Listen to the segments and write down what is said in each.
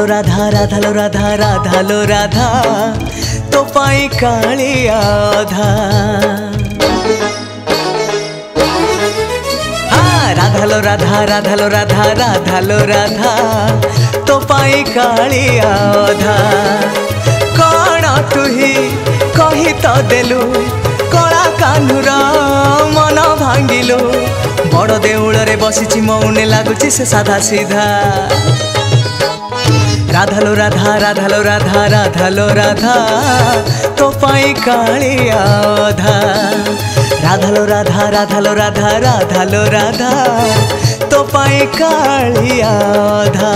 लो राधा राधा लो राधा राधा लो राधा तो पाई कालिया अधा। राधा लो राधा राधा लो राधा राधा लो राधा तो पाई कालिया अधा। कौन तुही कही तो देलु कला कान्हूर मन भांगिलु बड़ देउल रे बसिछि मौने लागुछि से साधा सीधा। राधा लो राधा राधा लो राधा राधा लो राधा तो पाई कालिया अधा। राधा लो राधा राधा लो राधा राधा लो राधा तो पाई कालिया अधा।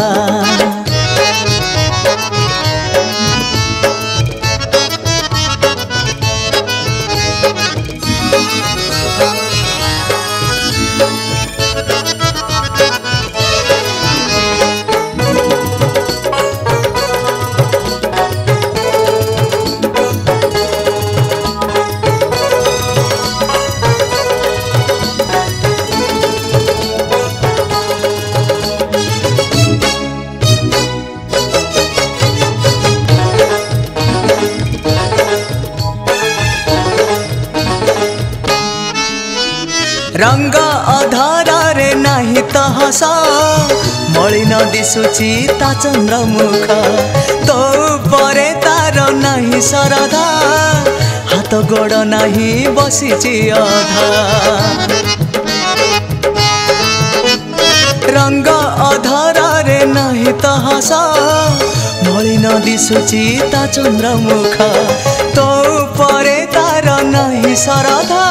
रंग अधार रे नाही तो हस मलिन दिशुची ता चंद्रमुख तो परे तार नाही सरधा हाथ गोड़ नाही बसिची अधा। रंग अधार रे नाही तो हस मलिन दिशुची ता चंद्रमुख तो परे तार नाही सरधा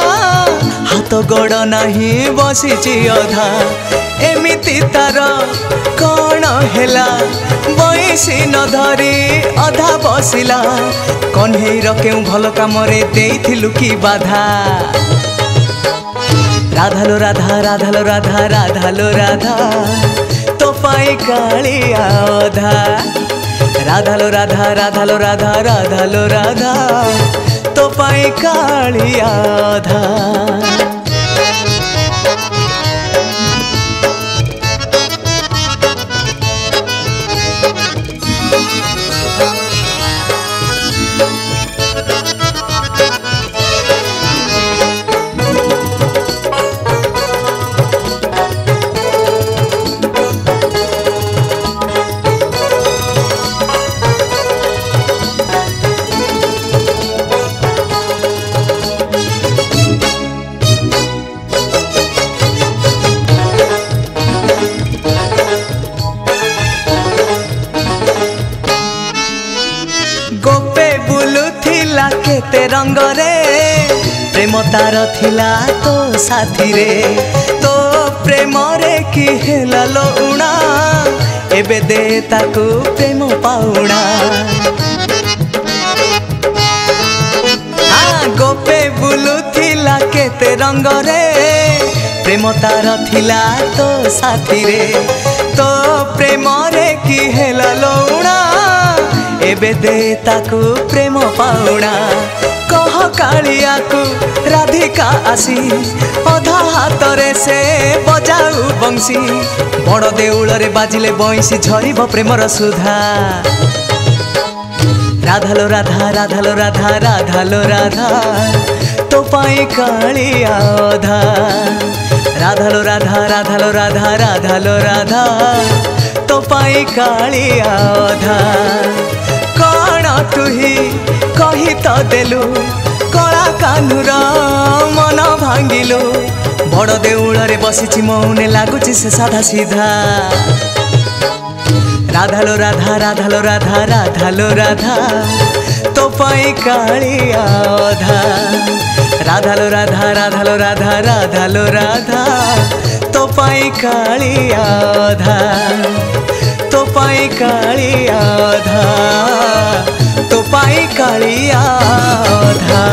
हाथ गोड़ नहीं बसिची अधा। एमिति तार कौन हेला बयसी न धरी अधा बसिला कन्हैर केउ भल काम रे देइथिलु की बाधा। राधा लो राधा राधा लो राधा राधा लो राधा तो पाई कालिया अधा। राधा लो राधा राधा लो राधा राधा लो राधा तो पाई कालिया अधा। गोपे बुलुथिला केते रंग रे प्रेम तार थिला तो साथी रे तो प्रेम रे की हेला लो उणा एबे दे ताकू प्रेम पाउणा। गोपे बुलुथिला केते रंग रे प्रेम तार थिला तो साथी रे तो प्रेम रे की हेला लो उणा एबे दे ताकू प्रेम पाउणा। कह कालिया को राधिका आसी अधा हाथ रे से बजाऊ बंसी बड़ देउल रे बाजिले बंसी झरिब प्रेमर सुधा। राधा लो राधा राधा लो राधा राधा लो राधा तो पाई कालिया अधा। राधा लो राधा राधा लो राधा राधा लो राधा तो पाई कालिया अधा। कौन तुही कही तो देलु कला कान्हूर मन भांगिलु बड़ देउल रे बसिछि मौने लागुछि से साधा सीधा। राधा लो राधा राधा लो राधा राधा लो राधा तो पाई कालिया अधा। राधा लो राधा राधा लो राधा राधा लो राधा तो पाई कालिया अधा। तो पाई कालिया अधा तो पाई कालिया अधा।